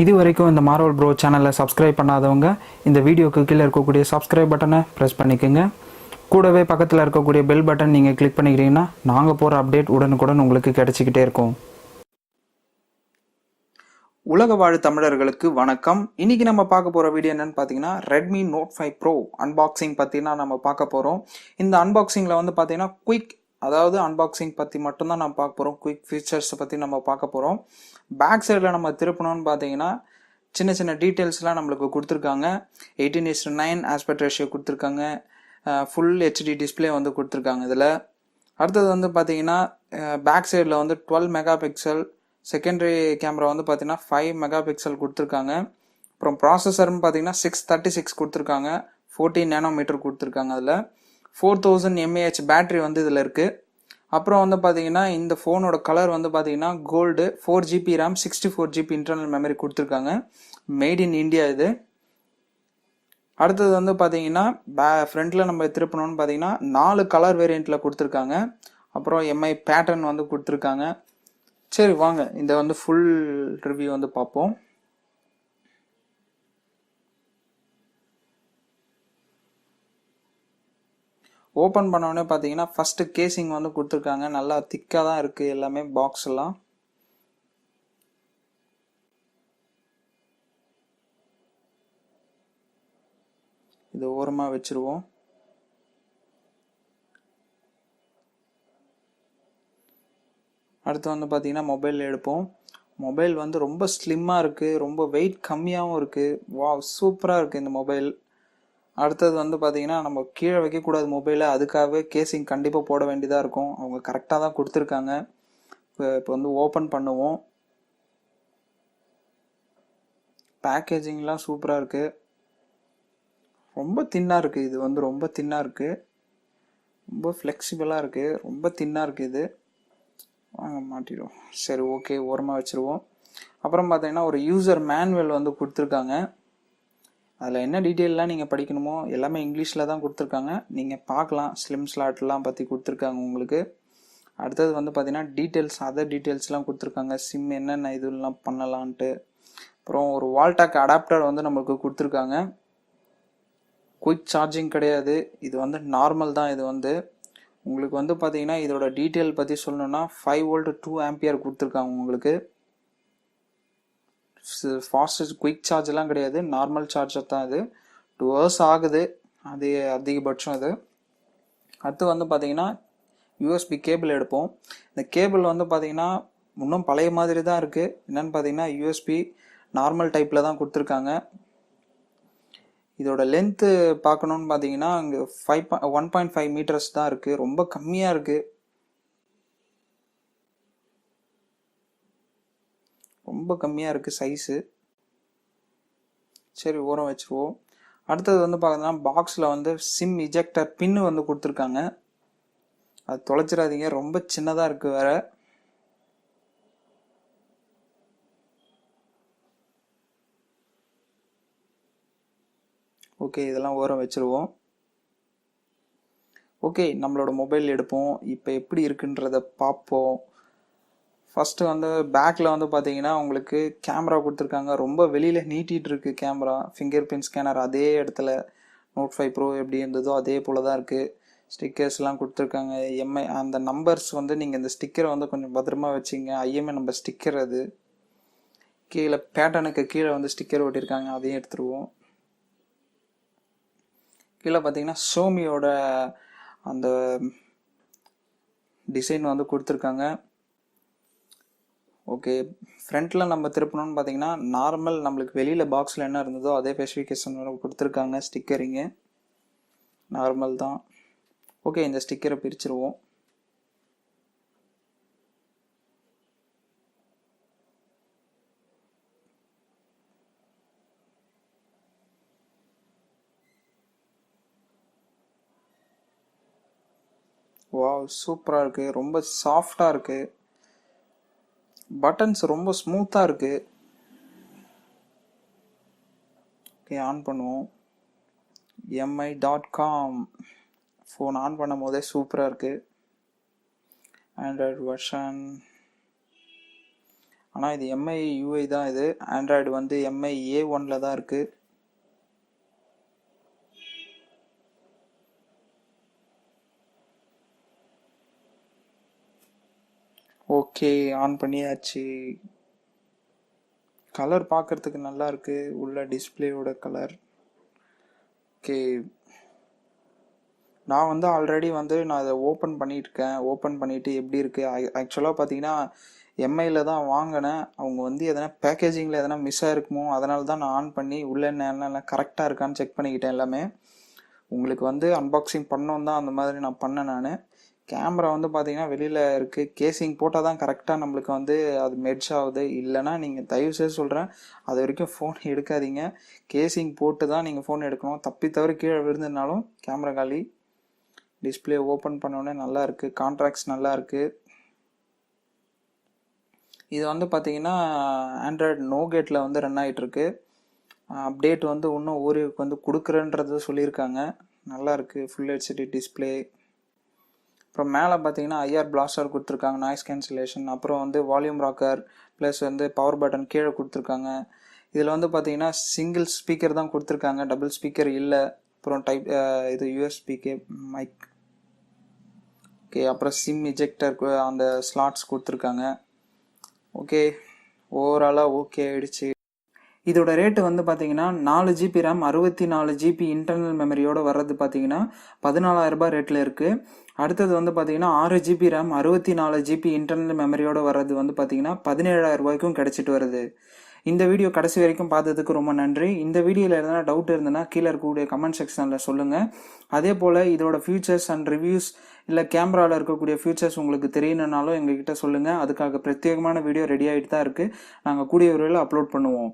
இது வரைக்கும் இந்த மார்வல் ப்ரோ சேனலை சப்ஸ்கிரைப் பண்ணாதவங்க இந்த வீடியோக்கு கீழே இருக்கக்கூடிய சப்ஸ்கிரைப் பட்டனை ப்ரெஸ் பண்ணிக்கோங்க. கூடவே பக்கத்தில் இருக்கக்கூடிய பெல் பட்டன் நீங்கள் கிளிக் பண்ணிக்கிறீங்கன்னா நாங்கள் போகிற அப்டேட் உடனுக்குடன் உங்களுக்கு கிடைச்சிக்கிட்டே இருக்கும். உலக வாழ் தமிழர்களுக்கு வணக்கம். இன்னைக்கு நம்ம பார்க்க போகிற வீடியோ என்னன்னு பார்த்தீங்கன்னா ரெட்மி நோட் 5 ப்ரோ அன்பாக்சிங் பற்றினா நம்ம பார்க்க போகிறோம். இந்த அன்பாக்சிங்கில் வந்து பார்த்தீங்கன்னா குயிக் அன்பாக்சிங் பற்றி மட்டும்தான் நம்ம பார்க்க போகிறோம். குயிக் ஃபீச்சர்ஸை பற்றி நம்ம பார்க்க போகிறோம். பேக் சைடில் நம்ம திருப்பணும்னு பார்த்தீங்கன்னா சின்ன சின்ன டீட்டெயில்ஸ்லாம் நம்மளுக்கு கொடுத்துருக்காங்க. 18:9 ஆஸ்பெக்ட் ரேஷியோ கொடுத்துருக்காங்க. ஃபுல் ஹெச்டி டிஸ்பிளே வந்து கொடுத்துருக்காங்க. இதில் அடுத்தது வந்து பார்த்தீங்கன்னா பேக் சைடில் வந்து 12 மெகா பிக்சல், செகண்டரி கேமரா வந்து பார்த்தீங்கன்னா 5 மெகா பிக்சல் கொடுத்துருக்காங்க. அப்புறம் ப்ராசஸர்னு பார்த்தீங்கன்னா 636 கொடுத்துருக்காங்க. 14 நேனோமீட்டர் கொடுத்துருக்காங்க. அதில் 4000 mAh பேட்டரி வந்து இதில் இருக்குது. அப்புறம் வந்து பார்த்தீங்கன்னா இந்த ஃபோனோட கலர் வந்து பார்த்தீங்கன்னா gold, 4GB RAM, 64GB internal memory கொடுத்துருக்காங்க. மேட் இன் இந்தியா இது. அடுத்தது வந்து பார்த்தீங்கன்னா ஃப்ரண்ட்டில் நம்ம திருப்பணும்னு பார்த்தீங்கன்னா 4 கலர் வேரியண்ட்டில் கொடுத்துருக்காங்க. அப்புறம் எம்ஐ பேட்டர்ன் வந்து கொடுத்துருக்காங்க. சரி வாங்க இந்த வந்து ஃபுல் ரிவ்யூ வந்து பார்ப்போம். ஓப்பன் பண்ணோடனே பார்த்தீங்கன்னா ஃபஸ்ட்டு கேசிங் வந்து கொடுத்துருக்காங்க. நல்லா திக்காக தான் இருக்குது எல்லாமே பாக்ஸ் எல்லாம். இது ஓரமாக வச்சுருவோம். அடுத்து வந்து பார்த்தீங்கன்னா மொபைல் எடுப்போம். மொபைல் வந்து ரொம்ப ஸ்லிம்மாக இருக்குது, ரொம்ப வெயிட் கம்மியாகவும் இருக்குது. வாவ், சூப்பராக இருக்குது இந்த மொபைல். அடுத்தது வந்து பார்த்தீங்கன்னா நம்ம கீழே வைக்கக்கூடாது மொபைலை, அதுக்காகவே கேசிங் கண்டிப்பாக போட வேண்டியதாக இருக்கும். அவங்க கரெக்டாக தான் கொடுத்துருக்காங்க. இப்போ வந்து ஓப்பன் பண்ணுவோம். பேக்கேஜிங்லாம் சூப்பராக இருக்குது. ரொம்ப தின்னாக இருக்குது. இது வந்து ரொம்ப தின்னாக இருக்குது, ரொம்ப ஃப்ளெக்சிபிளாக இருக்குது, ரொம்ப தின்னாக இருக்குது. இது வாங்க மாட்டிடுவோம். சரி ஓகே, ஓரமாக வச்சுருவோம். அப்புறம் பார்த்தீங்கன்னா ஒரு யூசர் மேனுவல் வந்து கொடுத்துருக்காங்க. அதில் என்ன டீட்டெயிலெலாம் நீங்கள் படிக்கணுமோ எல்லாமே இங்கிலீஷில் தான் கொடுத்துருக்காங்க. நீங்கள் பார்க்கலாம். ஸ்லிம் ஸ்லாட்லாம் பற்றி கொடுத்துருக்காங்க உங்களுக்கு. அடுத்தது வந்து பார்த்தீங்கன்னா டீட்டெயில்ஸ், அதர் டீட்டெயில்ஸ்லாம் கொடுத்துருக்காங்க. சிம் என்னென்ன இதெல்லாம் பண்ணலான்ட்டு. அப்புறம் ஒரு வால்டாக் அடாப்டர் வந்து நம்மளுக்கு கொடுத்துருக்காங்க. குயிக் சார்ஜிங் கிடையாது, இது வந்து நார்மல் தான். இது வந்து உங்களுக்கு வந்து பார்த்தீங்கன்னா இதோட டீட்டெயில் பற்றி சொல்லணுன்னா 5 வோல்ட் 2 ஆம்பியர் கொடுத்துருக்காங்க உங்களுக்கு. ஃபாஸ்ட் குயிக் சார்ஜெலாம் கிடையாது, நார்மல் சார்ஜர் தான். இது 2 hours ஆகுது, அது அதிகபட்சம் இது. அடுத்து வந்து பார்த்தீங்கன்னா யூஎஸ்பி கேபிள் எடுப்போம். இந்த கேபிள் வந்து பார்த்தீங்கன்னா இன்னும் பழைய மாதிரி தான் இருக்குது. என்னென்னு பார்த்தீங்கன்னா யூஎஸ்பி நார்மல் டைப்பில் தான் கொடுத்துருக்காங்க. இதோட லென்த்து பார்க்கணுன்னு பார்த்தீங்கன்னா இங்கே 1.5 மீட்டர்ஸ் தான் இருக்குது. ரொம்ப கம்மியாக இருக்குது, ரொம்ப கம்மியாக இருக்குது சைஸு. சரி ஓரம் வச்சுருவோம். அடுத்தது வந்து பார்த்தீங்கன்னா பாக்ஸில் வந்து சிம் இஜெக்டர் பின்னு வந்து கொடுத்துருக்காங்க. அது தொலைச்சிடாதீங்க, ரொம்ப சின்னதாக இருக்குது வேறு. ஓகே, இதெல்லாம் ஓரம் வச்சுருவோம். ஓகே, நம்மளோட மொபைல் எடுப்போம். இப்போ எப்படி இருக்குன்றத பார்ப்போம். ஃபஸ்ட்டு வந்து பேக்கில் வந்து பார்த்தீங்கன்னா உங்களுக்கு கேமரா கொடுத்துருக்காங்க. ரொம்ப வெளியில் நீட்டிகிட்டு இருக்குது கேமரா. ஃபிங்கர் பிரிண்ட் ஸ்கேனர் அதே இடத்துல நோட் 5 ப்ரோ எப்படி இருந்ததோ அதே போல் தான் இருக்குது. ஸ்டிக்கர்ஸ்லாம் கொடுத்துருக்காங்க. எம்ஐ அந்த நம்பர்ஸ் வந்து நீங்கள் இந்த ஸ்டிக்கரை வந்து கொஞ்சம் பத்திரமா வச்சுங்க. ஐஎம்ஐ நம்பர் ஸ்டிக்கர் அது. கீழே பேட்டர்னுக்கு கீழே வந்து ஸ்டிக்கர் ஒட்டியிருக்காங்க, அதையும் எடுத்துருவோம். கீழே பார்த்தீங்கன்னா ஷோமியோட அந்த டிசைன் வந்து கொடுத்துருக்காங்க. ஓகே, ஃப்ரண்ட்டில் நம்ம திருப்பணும்னு பார்த்தீங்கன்னா நார்மல் நம்மளுக்கு வெளியில் பாக்ஸில் என்ன இருந்ததோ அதே ஸ்பெசிஃபிகேஷன் கொடுத்துருக்காங்க. ஸ்டிக்கரிங்கு நார்மல் தான். ஓகே, இந்த ஸ்டிக்கரை பிரிச்சுருவோம். வாவ், சூப்பராக இருக்குது, ரொம்ப சாஃப்டாக இருக்குது. பட்டன்ஸ் ரொம்ப ஸ்மூத்தாக இருக்குது. ஓகே, ஆன் பண்ணுவோம். mi.com ஃபோன் ஆன் பண்ணும் போதே சூப்பராக இருக்குது. ஆண்ட்ராய்டு வெர்ஷன் ஆனால் இது எம்ஐ யூஐ தான். இது ஆண்ட்ராய்டு வந்து எம்ஐ A1ல தான் இருக்குது. ஓகே, ஆன் பண்ணியாச்சு. கலர் பார்க்கறதுக்கு நல்லா இருக்கு, உள்ள டிஸ்பிளேயோட கலர். ஓகே, நான் வந்து ஆல்ரெடி வந்து நான் இதை ஓப்பன் பண்ணியிருக்கேன். ஓப்பன் பண்ணிவிட்டு எப்படி இருக்குது, ஆக்சுவலாக பார்த்தீங்கன்னா எம்ஐயில் தான் வாங்கினேன். அவங்க வந்து எதனா பேக்கேஜிங்கில் எதனா மிஸ் ஆகிருக்குமோ, அதனால தான் நான் ஆன் பண்ணி உள்ளே என்னென்ன கரெக்டாக இருக்கான்னு செக் பண்ணிக்கிட்டேன் எல்லாமே. உங்களுக்கு வந்து அன்பாக்சிங் பண்ணோம் தான் அந்த மாதிரி நான் பண்ணேன். நான் கேமரா வந்து பார்த்தீங்கன்னா வெளியில் இருக்குது. கேசிங் போட்டால் தான் கரெக்டாக நம்மளுக்கு வந்து அது மெர்ஜ் ஆகுது. இல்லைனா நீங்கள் தயவுசெய்து சொல்கிறேன், அது வரைக்கும் ஃபோன் எடுக்காதீங்க. கேசிங் போட்டு தான் நீங்கள் ஃபோன் எடுக்கணும். தப்பி தவிர கீழே விழுந்ததுனாலும் கேமரா காலி. டிஸ்பிளே ஓப்பன் பண்ணோடனே நல்லா இருக்குது, கான்ட்ராக்ட்ஸ் நல்லா இருக்குது. இது வந்து பார்த்தீங்கன்னா ஆண்ட்ராய்டு நோகேட்டில் வந்து ரன் ஆகிட்டுருக்கு. அப்டேட் வந்து இன்னும் ஓரியோக்கு வந்து கொடுக்குறேன்றது சொல்லியிருக்காங்க. நல்லா இருக்குது, ஃபுல் ஹெச்டி டிஸ்பிளே. அப்புறம் மேலே பார்த்தீங்கன்னா ஐஆர் பிளாஸ்டர் கொடுத்துருக்காங்க, நாய்ஸ் கேன்சலேஷன். அப்புறம் வந்து வால்யூம் ராக்கர் ப்ளஸ் வந்து பவர் பட்டன் கீழே கொடுத்துருக்காங்க. இதில் வந்து பார்த்தீங்கன்னா சிங்கிள் ஸ்பீக்கர் தான் கொடுத்துருக்காங்க, டபுள் ஸ்பீக்கர் இல்லை. அப்புறம் இது யூஎஸ்பிக்கு மைக். ஓகே, அப்புறம் சிம் இஜெக்டர் அந்த ஸ்லாட்ஸ் கொடுத்துருக்காங்க. ஓகே, ஓவராலாக ஓகே ஆயிடுச்சு. இதோட ரேட்டு வந்து பார்த்தீங்கன்னா 4 GB ரேம் 64 GB இன்டர்னல் மெமரியோட வர்றது பார்த்தீங்கன்னா 14,000 ரூபாய் ரேட்டில் இருக்குது. அடுத்தது வந்து பார்த்தீங்கன்னா 6 GB ரேம் 64 GB இன்டர்னல் மெமரியோட வர்றது வந்து பார்த்தீங்கன்னா 17,000 ரூபாய்க்கும் கிடைச்சிட்டு வருது. இந்த வீடியோ கடைசி வரைக்கும் பார்த்ததுக்கு ரொம்ப நன்றி. இந்த வீடியோவில் எதனா டவுட் இருந்ததுன்னா கீழே இருக்கக்கூடிய கமெண்ட் செக்ஷனில் சொல்லுங்கள். அதே போல் இதோட ஃபியூச்சர்ஸ் அண்ட் ரிவ்யூஸ் இல்லை கேமராவில் இருக்கக்கூடிய ஃபியூச்சர்ஸ் உங்களுக்கு தெரியணுன்னாலும் எங்ககிட்ட சொல்லுங்கள். அதுக்காக பிரத்யேகமான வீடியோ ரெடி ஆகிட்டு தான் இருக்குது. நாங்கள் கூடிய விரைவில் அப்லோட் பண்ணுவோம்.